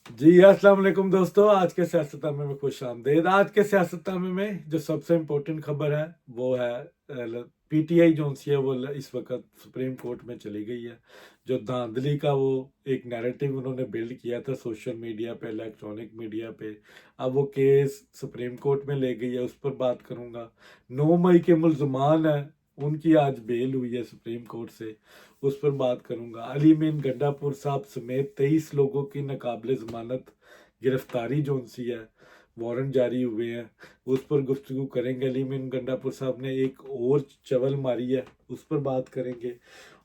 जी अस्सलाम वालेकुम दोस्तों, आज के सियासतनामे में खुश आमदेद। आज के सियासतनामे में जो सबसे इम्पोर्टेंट खबर है वो है पीटीआई जो सी है वो इस वक्त सुप्रीम कोर्ट में चली गई है। जो धांधली का वो एक नैरेटिव उन्होंने बिल्ड किया था सोशल मीडिया पे, इलेक्ट्रॉनिक मीडिया पे, अब वो केस सुप्रीम कोर्ट में ले गई है, उस पर बात करूंगा। 9 मई के मुल्जमान है, उनकी आज बेल हुई है सुप्रीम कोर्ट से, उस पर बात करूंगा। अली मीन गंडापुर साहब समेत 23 लोगों की नाकाबिले जमानत गिरफ्तारी जो सी है, वारंट जारी हुए हैं, उस पर गुफ्तगू करेंगे। अली मीन गंडापुर साहब ने एक और चवल मारी है, उस पर बात करेंगे।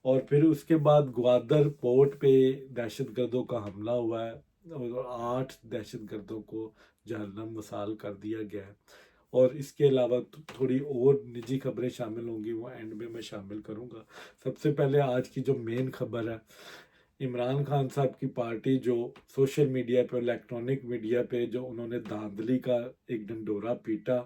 और फिर उसके बाद ग्वादर पोर्ट पे दहशत गर्दों का हमला हुआ है और 8 दहशत गर्दों को जहन्नम वसाल कर दिया गया है। और इसके अलावा थोड़ी और निजी खबरें शामिल होंगी, वो एंड में मैं शामिल करूंगा। सबसे पहले आज की जो मेन खबर है, इमरान खान साहब की पार्टी जो सोशल मीडिया पे, इलेक्ट्रॉनिक मीडिया पे जो उन्होंने धांधली का एक डंडोरा पीटा,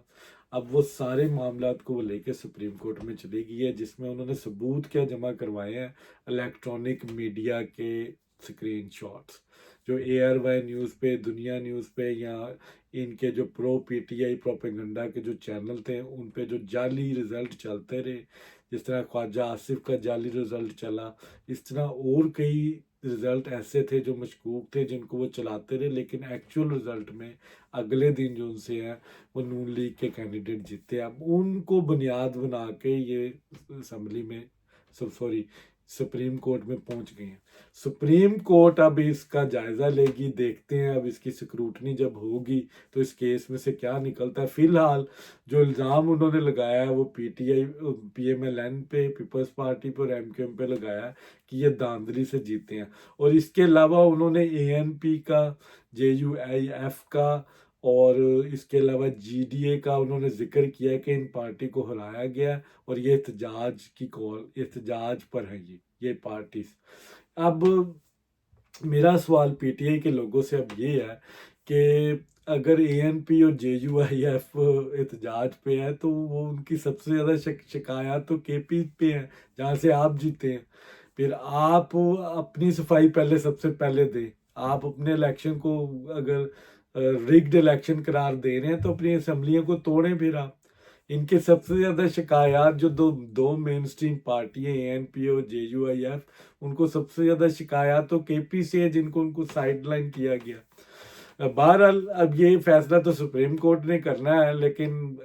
अब वो सारे मामलात को वो लेके सुप्रीम कोर्ट में चली गई है, जिसमें उन्होंने सबूत क्या जमा करवाए हैं, इलेक्ट्रॉनिक मीडिया के स्क्रीन शॉट्स जो ARY न्यूज़ पे, दुनिया न्यूज़ पे, या इनके जो प्रो पीटीआई प्रोपेगंडा के जो चैनल थे उन पे जो जाली रिजल्ट चलते रहे, जिस तरह ख्वाजा आसिफ का जाली रिजल्ट चला, इस तरह और कई रिजल्ट ऐसे थे जो मशकूक थे जिनको वो चलाते रहे, लेकिन एक्चुअल रिजल्ट में अगले दिन जो उनसे हैं वो नून लीग के कैंडिडेट जीते। अब उनको बुनियाद बना के ये असम्बली में, सॉरी, सुप्रीम कोर्ट में पहुंच गए हैं। सुप्रीम कोर्ट अब इसका जायजा लेगी, देखते हैं अब इसकी स्क्रूटनी जब होगी तो इस केस में से क्या निकलता है। फिलहाल जो इल्ज़ाम उन्होंने लगाया है वो PTI PMLN पे, पीपल्स पार्टी पर, MQM पे लगाया है कि ये धांधली से जीते हैं। और इसके अलावा उन्होंने ANP का, JUIF का और इसके अलावा GDA का उन्होंने जिक्र किया है कि इन पार्टी को हराया गया और ये एहतजाज की कॉल, एहतजाज पर है ये पार्टी। अब मेरा सवाल PTI के लोगों से अब ये है कि अगर ANP और JUIF एहतजाज पे है तो वो उनकी सबसे ज़्यादा शिकायत तो KP पे है, जहाँ से आप जीते हैं। फिर आप अपनी सफाई पहले सबसे पहले दें। आप अपने इलेक्शन को अगर रिग्ड इलेक्शन करार दे रहे हैं तो अपनी असम्बलियों को तोड़ें। फिर आप, इनके सबसे ज्यादा शिकायत जो दो दो मेन स्ट्रीम पार्टी है, ANP और JUIF, उनको सबसे ज्यादा शिकायत तो KP से है, जिनको उनको साइडलाइन किया गया। बहरहाल अब ये फैसला तो सुप्रीम कोर्ट ने करना है, लेकिन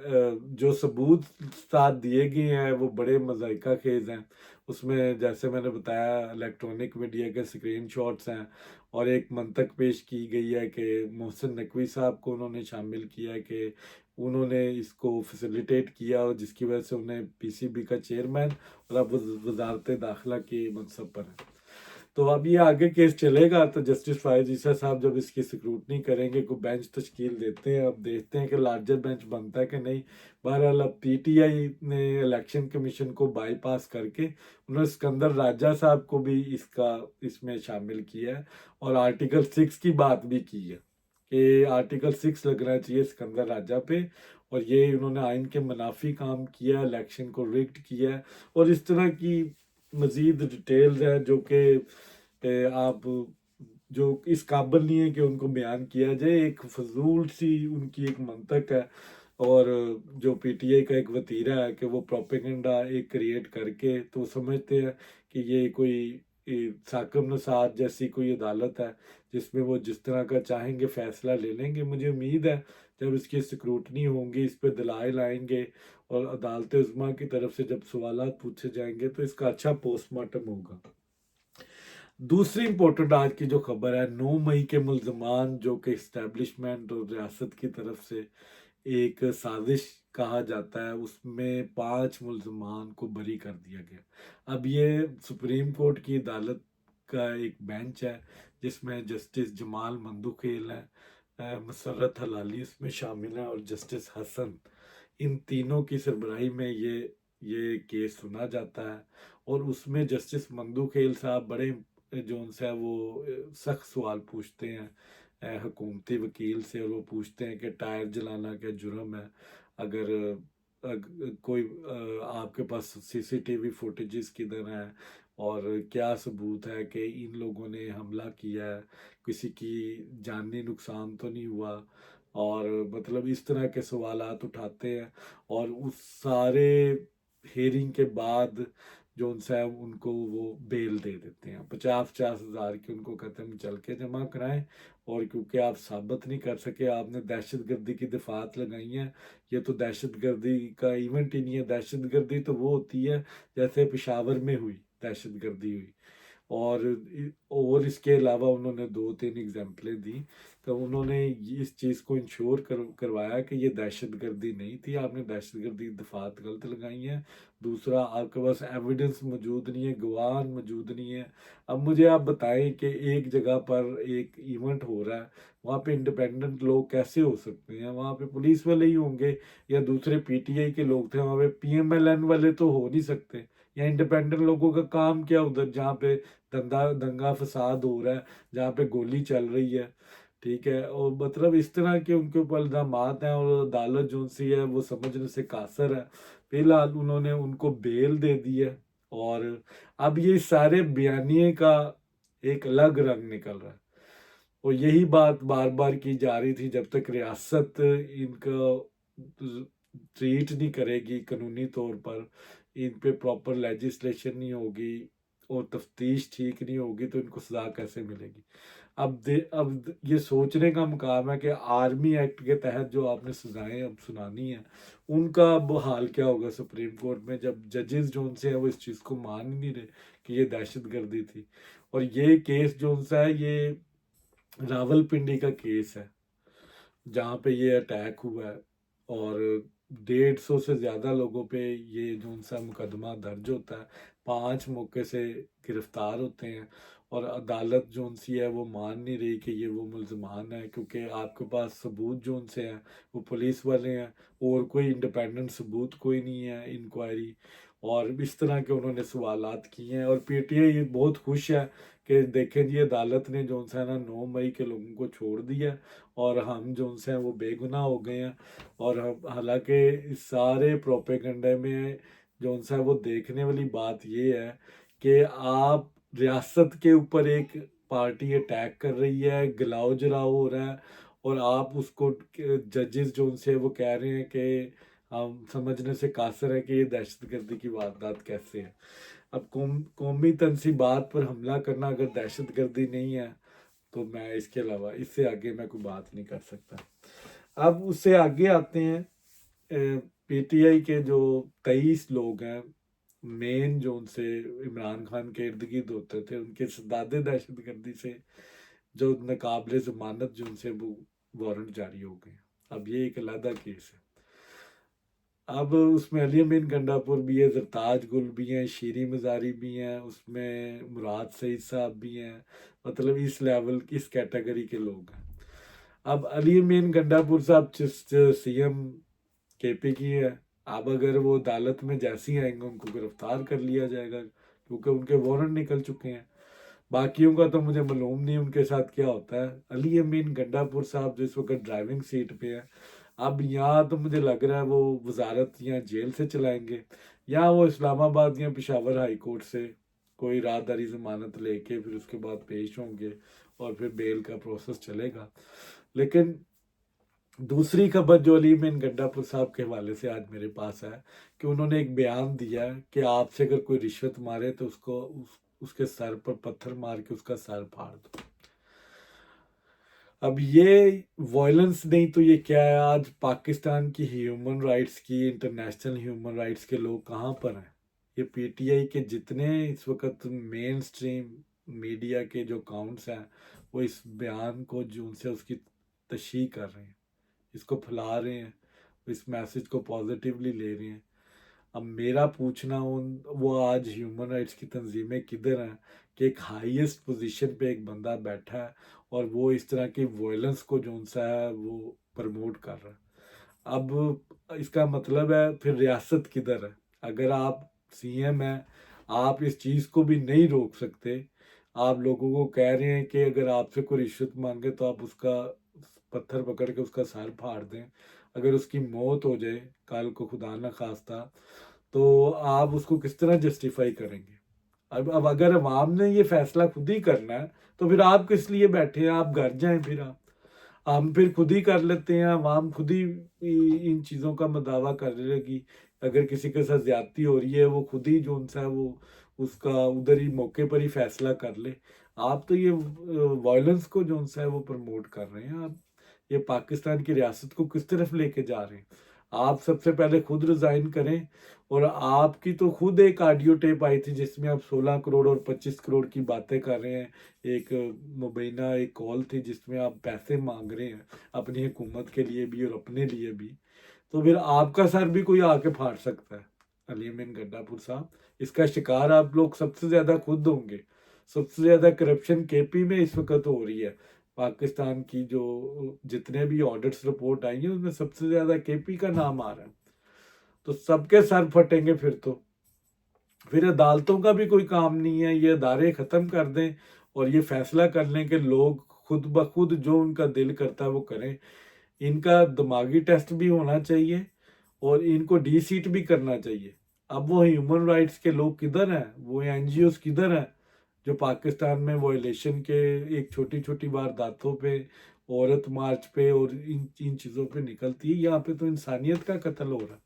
जो सबूत साथ दिए गए हैं वो बड़े मज़ाइका खेज हैं। उसमें जैसे मैंने बताया, इलेक्ट्रॉनिक मीडिया के स्क्रीन शॉट्स हैं और एक मंतक पेश की गई है कि मोहसिन नकवी साहब को उन्होंने शामिल किया है कि उन्होंने इसको फैसिलिटेट किया और जिसकी वजह से उन्हें PCB का चेयरमैन और अब वजारत दाखिला के मनसब पर है। तो अब ये आगे केस चलेगा तो जस्टिस फायज ईसा साहब जब इसकी स्क्रूटनी करेंगे, को बेंच तश्कील देते हैं, अब देखते हैं कि लार्जर बेंच बनता है कि नहीं। बहरहाल अब PTI ने इलेक्शन कमीशन को बाईपास करके उन्होंने सिकंदर राजा साहब को भी इसमें शामिल किया है और आर्टिकल 6 की बात भी की है कि आर्टिकल 6 लगना चाहिए सिकंदर राजा पे, और ये उन्होंने आइन के मुनाफी काम किया, इलेक्शन को रिग्ड किया है। और इस तरह की मजीद डिटेल्स हैं जो कि आप, जो इस काबिल नहीं है कि उनको बयान किया जाए। एक फजूल सी उनकी एक मंतक है, और जो PTI का एक वतीरा है कि वो प्रोपेगेंडा एक क्रिएट करके तो समझते हैं कि ये कोई साकिब नसार जैसी कोई अदालत है जिसमें वो जिस तरह का चाहेंगे फैसला ले लेंगे। मुझे उम्मीद है जब इसकी स्क्रूटनी होंगी, इस पर दलाइल आएंगे और अदालत उज़्मा की तरफ से जब सवालात पूछे जाएंगे तो इसका अच्छा पोस्टमार्टम होगा। दूसरी इंपॉर्टेंट आज की जो खबर है, 9 मई के मुल्जमान जो कि इस्टेब्लिशमेंट और रियासत की तरफ से एक साजिश कहा जाता है, उसमें 5 मुल्जमान को बरी कर दिया गया। अब ये सुप्रीम कोर्ट की अदालत का एक बेंच है जिसमें जस्टिस जमाल मंदुखेल है, मसरत हलाली इसमें शामिल है और जस्टिस हसन, इन तीनों की सरबराही में ये केस सुना जाता है। और उसमें जस्टिस मंदुखेल साहब बड़े जो उनसे वो सख्त सवाल पूछते हैं हुकूमती वकील से, और वो पूछते हैं कि टायर जलाना क्या जुर्म है। अगर कोई आपके पास CCTV फुटेजेस किधर है, اور کیا ثبوت ہے کہ ان لوگوں نے حملہ کیا ہے، کسی کی جانی نقصان تو نہیں ہوا، اور مطلب اس طرح کے سوالات اٹھاتے ہیں، اور اس سارے ہیئرنگ کے بعد جو ان سے ان کو وہ بیل دے دیتے ہیں، 50,000 کی ان کو کہتے ہیں چل کے جمع کرائیں، اور کیونکہ آپ ثابت نہیں کر سکے، آپ نے دہشت گردی کی دفعات لگائی ہیں، یہ تو دہشت گردی کا ایونٹ ہی نہیں ہے، دہشت گردی تو وہ ہوتی ہے جیسے پشاور میں ہوئی دہشت گردی ہوئی، اور اس کے علاوہ انہوں نے 2-3 اگزامپلیں دی، تو انہوں نے اس چیز کو انشور کروایا کہ یہ دہشت گردی نہیں تھی، آپ نے دہشت گردی دفعات غلط لگائی ہیں، دوسرا آپ کے پاس ایویڈنس موجود نہیں ہے، گواہ موجود نہیں ہے۔ اب مجھے آپ بتائیں کہ ایک جگہ پر ایک ایونٹ ہو رہا ہے، وہاں پہ انڈیپینڈنٹ لوگ کیسے ہو سکتے ہیں؟ وہاں پہ پولیس والے ہی ہوں گے یا دوسرے پی ٹی آئی کے لوگ تھے، وہاں پہ پی ایم ایل این والے تو ہو نہیں سکتے، یا انڈیپینڈنٹ لوگوں کا کام کیا ادھر جہاں پہ دنگا فساد ہو رہا ہے، جہاں پہ گولی چل رہی ہے، ٹھیک ہے، اور مطلب اس طرح کے ان کے اوپر الزامات ہیں، اور عدالت جو سی ہے وہ سمجھنے سے قاصر ہے۔ فی الحال انہوں نے ان کو بیل دے دی ہے، اور اب یہ سارے بیانیے کا ایک الگ رنگ نکل رہا ہے، اور یہی بات بار بار کی جا رہی تھی جب تک ریاست ان کا ٹریٹ نہیں کرے گی قانونی طور پر، ان پہ پراپر لیجسلیشن نہیں ہوگی اور تفتیش ٹھیک نہیں ہوگی، تو ان کو سزا کیسے ملے گی؟ اب یہ سوچنے کا مقام ہے کہ آرمی ایکٹ کے تحت جو آپ نے سزائیں اب سنانی ہیں، ان کا اب حال کیا ہوگا سپریم کورٹ میں، جب ججز جو ان سے ہیں وہ اس چیز کو مان ہی نہیں رہے کہ یہ دہشت گردی تھی۔ اور یہ کیس جو ان سے ہے، یہ راول پنڈی کا کیس ہے جہاں پہ یہ اٹیک ہوا ہے، اور 150 سے زیادہ لوگوں پہ یہ جو ان سا مقدمہ درج ہوتا ہے، 5 موقع سے گرفتار ہوتے ہیں، اور عدالت جو ان سی ہے وہ مان نہیں رہی کہ یہ وہ ملزمان ہیں، کیونکہ آپ کے پاس ثبوت جو ان سے ہیں وہ پولیس والے ہیں، اور کوئی انڈیپینڈنٹ ثبوت کوئی نہیں ہے انکوائری، اور اس طرح کے انہوں نے سوالات کیے ہیں۔ اور پی ٹی آئی بہت خوش ہے کہ دیکھیں جی عدالت نے جو ان سے نا 9 مئی کے لوگوں کو چھوڑ دیا، اور ہم جو ان سے ہیں وہ بے گناہ ہو گئے ہیں، اور حالانکہ اس سارے پروپیگنڈے میں جو ان سے وہ دیکھنے والی بات یہ ہے کہ آپ ریاست کے اوپر ایک پارٹی اٹیک کر رہی ہے، گلاؤ جلاؤ ہو رہا ہے، اور آپ اس کو ججز جو ان سے وہ کہہ رہے ہیں کہ ہم سمجھنے سے قاصر ہے کہ یہ دہشت گردی کی واردات کیسے ہے۔ اب قومی تنصیبات پر حملہ کرنا اگر دہشت گردی نہیں ہے، تو میں اس کے علاوہ اس سے آگے میں کوئی بات نہیں کر سکتا۔ اب اس سے آگے آتے ہیں پی ٹی آئی کے جو 23 لوگ ہیں مین جو ان سے عمران خان کے ارد گرد ہوتے تھے، ان کے سدادے دہشت گردی سے جو ناقابل ضمانت جو ان سے وہ وارنٹ جاری ہو گئے۔ اب یہ ایک علیحدہ کیس ہے۔ اب اس میں علی امین گنڈا پور بھی ہے، زرتاج گل بھی ہیں، شیریں مزاری بھی ہیں، اس میں مراد سعید صاحب بھی ہیں، مطلب اس لیول اس کیٹیگری کے لوگ ہیں۔ اب علی امین گنڈا پور صاحب سی ایم کے پی کی ہے، اب اگر وہ عدالت میں جیسی آئیں گے ان کو گرفتار کر لیا جائے گا، کیونکہ ان کے وارنٹ نکل چکے ہیں۔ باقیوں کا تو مجھے معلوم نہیں ان کے ساتھ کیا ہوتا ہے۔ علی امین گنڈا پور صاحب جو اس وقت ڈرائیونگ سیٹ پہ ہے، اب یہاں تو مجھے لگ رہا ہے وہ وزارت یا جیل سے چلائیں گے، یا وہ اسلام آباد یا پشاور ہائی کورٹ سے کوئی راہداری ضمانت لے کے پھر اس کے بعد پیش ہوں گے، اور پھر بیل کا پروسیس چلے گا۔ لیکن دوسری خبر جو علی امین گنڈا پور صاحب کے حوالے سے آج میرے پاس ہے کہ انہوں نے ایک بیان دیا ہے کہ آپ سے اگر کوئی رشوت مارے تو اس کے سر پر پتھر مار کے اس کا سر پھاڑ دو۔ اب یہ وائلنس نہیں تو یہ کیا ہے؟ آج پاکستان کی ہیومن رائٹس کی، انٹرنیشنل ہیومن رائٹس کے لوگ کہاں پر ہیں؟ یہ پی ٹی آئی کے جتنے اس وقت مین سٹریم میڈیا کے جو اکاؤنٹس ہیں وہ اس بیان کو جو ان سے اس کی تشہیر کر رہے ہیں، اس کو پھیلا رہے ہیں، اس میسج کو پازیٹیولی لے رہے ہیں۔ اب میرا پوچھنا وہ آج ہیومن رائٹس کی تنظیمیں کدھر ہیں کہ ایک ہائیسٹ پوزیشن پہ ایک بندہ بیٹھا ہے اور وہ اس طرح کی وائلنس کو جو ان سا ہے وہ پروموٹ کر رہا ہے۔ اب اس کا مطلب ہے پھر ریاست کدھر ہے؟ اگر آپ سی ایم ہیں، آپ اس چیز کو بھی نہیں روک سکتے، آپ لوگوں کو کہہ رہے ہیں کہ اگر آپ سے کوئی رشوت مانگے تو آپ اس کا پتھر پکڑ کے اس کا سر پھاڑ دیں، اگر اس کی موت ہو جائے کل کو خدا نہ خواستہ، تو آپ اس کو کس طرح جسٹیفائی کریں گے؟ अब अगर अवाम ने ये फैसला खुद ही करना है तो फिर आप किस लिए बैठे हैं? आप घर जाएं, फिर आप हम फिर खुद ही कर लेते हैं, अवाम खुद ही इन चीज़ों का दावा कर लेगी। अगर किसी के साथ ज्यादती हो रही है वो खुद ही जो सा है वो उसका उधर ही मौके पर ही फैसला कर ले। आप तो ये वायलेंस को जो सा है वो प्रमोट कर रहे हैं। आप ये पाकिस्तान की रियासत को किस तरफ लेके जा रहे हैं? आप सबसे पहले खुद रिजाइन करें। और आपकी तो खुद एक ऑडियो टेप आई थी जिसमें आप 16 करोड़ और 25 करोड़ की बातें कर रहे हैं। एक मुबैना एक कॉल थी जिसमें आप पैसे मांग रहे हैं अपनी हुकूमत के लिए भी और अपने लिए भी। तो फिर आपका सर भी कोई आके फाड़ सकता है। अली अमीन गड्डापुर साहब, इसका शिकार आप लोग सबसे ज्यादा खुद होंगे। सबसे ज्यादा करप्शन केपी में इस वक्त हो रही है। पाकिस्तान की जो जितने भी ऑडिट्स रिपोर्ट आई है उसमें सबसे ज्यादा केपी का नाम आ रहा है। तो सबके सर फटेंगे फिर अदालतों का भी कोई काम नहीं है। ये अदारे ख़त्म कर दें और ये फैसला कर लें कि लोग खुद ब खुद जो उनका दिल करता है वो करें। इनका दिमागी टेस्ट भी होना चाहिए और इनको डी सीट भी करना चाहिए। अब वो ह्यूमन राइट्स के लोग किधर हैं? वो एनजीओस किधर हैं जो पाकिस्तान में वायलेशन के एक छोटी छोटी वारदातों पे, औरत मार्च पे और इन इन चीज़ों पे निकलती है? यहाँ पे तो इंसानियत का कत्ल हो रहा है।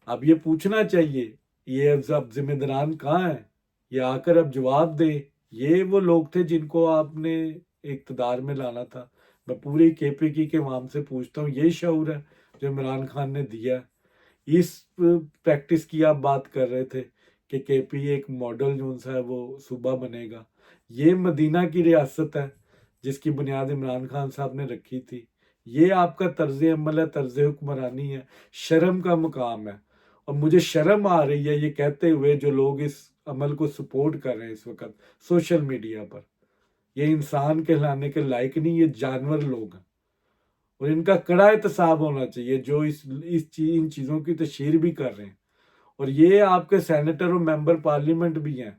अब ये पूछना चाहिए, ये अब जिम्मेदारान कहाँ है? ये आकर अब जवाब दे। ये वो लोग थे जिनको आपने इक़्तिदार में लाना था। मैं पूरी केपीकी के वाम से पूछता हूँ, ये शऊर है जो इमरान खान ने दिया? इस प्रैक्टिस की आप बात कर रहे थे कि केपी एक मॉडल जो सा है वो सूबा बनेगा। ये मदीना की रियासत है जिसकी बुनियाद इमरान खान साहब ने रखी थी। ये आपका तर्ज अमल है, तर्ज हुक्मरानी है, शर्म का मुकाम है। और मुझे शर्म आ रही है ये कहते हुए जो लोग इस अमल को सपोर्ट कर रहे हैं इस वक्त सोशल मीडिया पर। ये इंसान कहलाने के लायक नहीं, ये जानवर लोग हैं। और इनका कड़ा एहतसाब होना चाहिए जो इन चीज़ों की तशहीर भी कर रहे हैं। और ये आपके सेनेटर और मेंबर पार्लियामेंट भी हैं,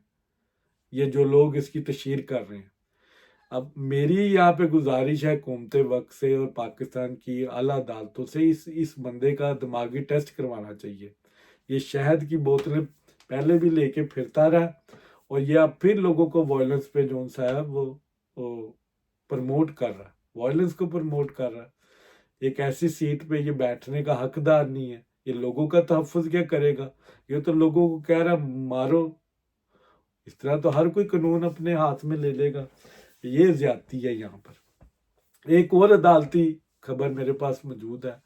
ये जो लोग इसकी तशहीर कर रहे हैं। अब मेरी यहाँ पे गुजारिश है हुकूमत वक्त से और पाकिस्तान की आला अदालतों से इस बंदे का दिमागी टेस्ट करवाना चाहिए। ये शहद की बोतलें पहले भी लेके फिरता रहा और ये अब फिर लोगों को वायलेंस पे जो सा है वो प्रमोट कर रहा है, वायलेंस को प्रमोट कर रहा है। एक ऐसी सीट पे ये बैठने का हकदार नहीं है। ये लोगों का तहफ़्फ़ुज़ क्या करेगा? ये तो लोगों को कह रहा मारो। इस तरह तो हर कोई कानून अपने हाथ में ले लेगा। ये ज्यादती है यहाँ पर। एक और अदालती खबर मेरे पास मौजूद है।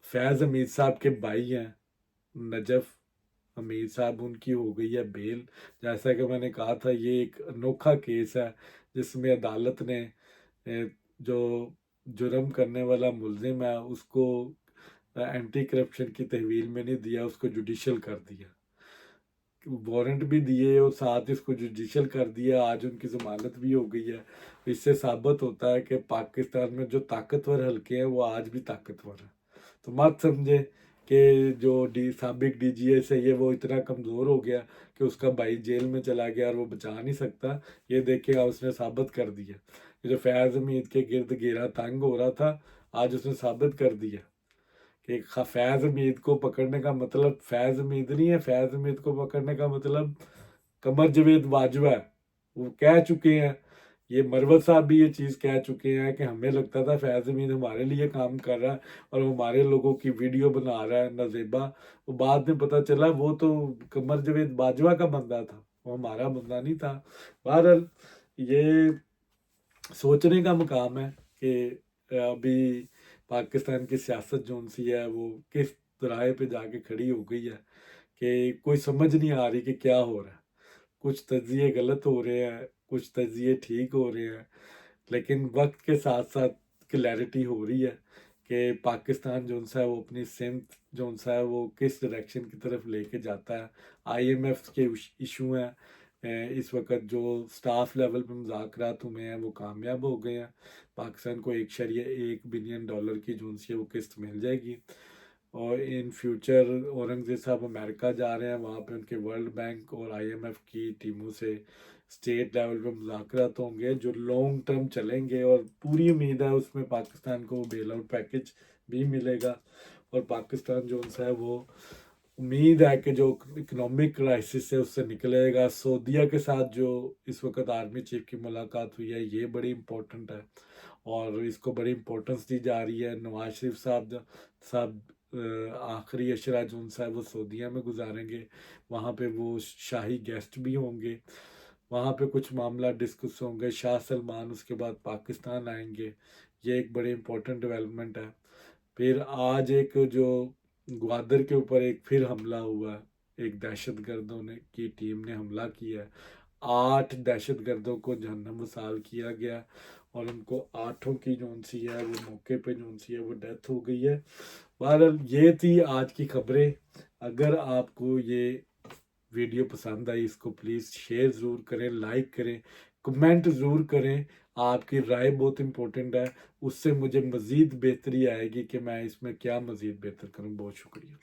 फैज़ हमीद साहब के भाई हैं नजफ हमीद साहब, उनकी हो गई है बेल। जैसा कि मैंने कहा था ये एक अनोखा केस है जिसमें अदालत ने जो जुर्म करने वाला मुलजिम है उसको एंटी करप्शन की तहवील में नहीं दिया, उसको जुडिशल कर दिया, वारंट भी दिए और साथ इसको जुडिशल कर दिया। आज उनकी जमानत भी हो गई है। इससे साबित होता है कि पाकिस्तान में जो ताकतवर हल्के हैं वो आज भी ताकतवर हैं। तो मत समझे कि जो साबिक डीजीएस है ये वो इतना कमज़ोर हो गया कि उसका भाई जेल में चला गया और वो बचा नहीं सकता। ये देखिएगा उसने साबित कर दिया। ये जो फैज़ हमीद के गिर्द घेरा तंग हो रहा था आज उसने साबित कर दिया कि फैज़ हमीद को पकड़ने का मतलब फैज़ हमीद नहीं है, फैज़ हमीद को पकड़ने का मतलब कमर जवेद बाजवा है। वो कह चुके हैं, ये मरवत साहब भी ये चीज़ कह चुके हैं कि हमें लगता था फैज़ हमीद हमारे लिए काम कर रहा है और हमारे लोगों की वीडियो बना रहा है नजेबा। वो बाद में पता चला वो तो कमर जवेद बाजवा का बंदा था, वो हमारा बंदा नहीं था। बहरहाल ये सोचने का मुकाम है कि अभी पाकिस्तान की सियासत जो सी है वो किस राह पे जाके खड़ी हो गई है कि कोई समझ नहीं आ रही कि क्या हो रहा है। कुछ तजिए गलत हो रहे हैं, कुछ तजिए ठीक हो रहे हैं, लेकिन वक्त के साथ साथ क्लैरिटी हो रही है कि पाकिस्तान जो सा है वो अपनी सिमत जो सा है वो किस डायरेक्शन की तरफ लेके जाता है। IMF के इशू हैं इस वक्त जो स्टाफ लेवल पे मुज़ाकरात हुए हैं वो कामयाब हो गए हैं। पाकिस्तान को $1.1 बिलियन की जो सी है वो किस्त मिल जाएगी। और इन फ्यूचर औरंगजेब साहब अमेरिका जा रहे हैं, वहाँ पे उनके वर्ल्ड बैंक और IMF की टीमों से स्टेट लेवल पे मुज़ाकरात होंगे जो लॉन्ग टर्म चलेंगे और पूरी उम्मीद है उसमें पाकिस्तान को बेल आउट पैकेज भी मिलेगा और पाकिस्तान जो सा है वो उम्मीद है कि जो इकोनॉमिक क्राइसिस है उससे निकलेगा। सऊदीया के साथ जो इस वक्त आर्मी चीफ की मुलाकात हुई है ये बड़ी इम्पोर्टेंट है और इसको बड़ी इम्पोर्टेंस दी जा रही है। नवाज शरीफ साहब आखिरी अशरा जो उनसा है वो सऊदीया में गुजारेंगे, वहाँ पे वो शाही गेस्ट भी होंगे, वहाँ पे कुछ मामला डिस्कस होंगे। शाह सलमान उसके बाद पाकिस्तान आएंगे, ये एक बड़ी इम्पोर्टेंट डेवलपमेंट है। फिर आज एक जो ग्वादर के ऊपर एक फिर हमला हुआ, एक दहशतगर्दों ने की टीम ने हमला किया है, 8 दहशतगर्दों को जहन्नम वसाल किया गया और उनको 8 की जो सी है वो मौके पे जो सी है वो डेथ हो गई है। बहरहाल ये थी आज की खबरें। अगर आपको ये वीडियो पसंद आई इसको प्लीज़ शेयर ज़रूर करें, लाइक करें, कमेंट ज़रूर करें। आपकी राय बहुत इंपॉर्टेंट है, उससे मुझे मज़ीद बेहतरी आएगी कि मैं इसमें क्या मज़ीद बेहतर करूं। बहुत शुक्रिया।